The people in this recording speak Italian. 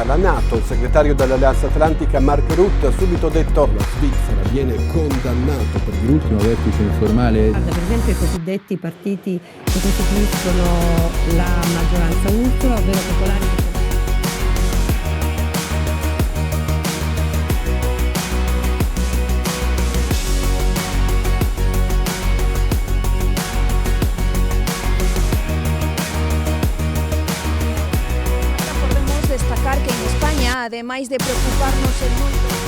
dalla NATO. Il segretario dell'Alleanza Atlantica Mark Rutte ha subito detto che la Svizzera viene condannato per l'ultimo vertice informale. Per esempio i cosiddetti partiti che costituiscono la maggioranza ultra, ovvero popolari. Podemos destacar que en España, además de preocuparnos el mundo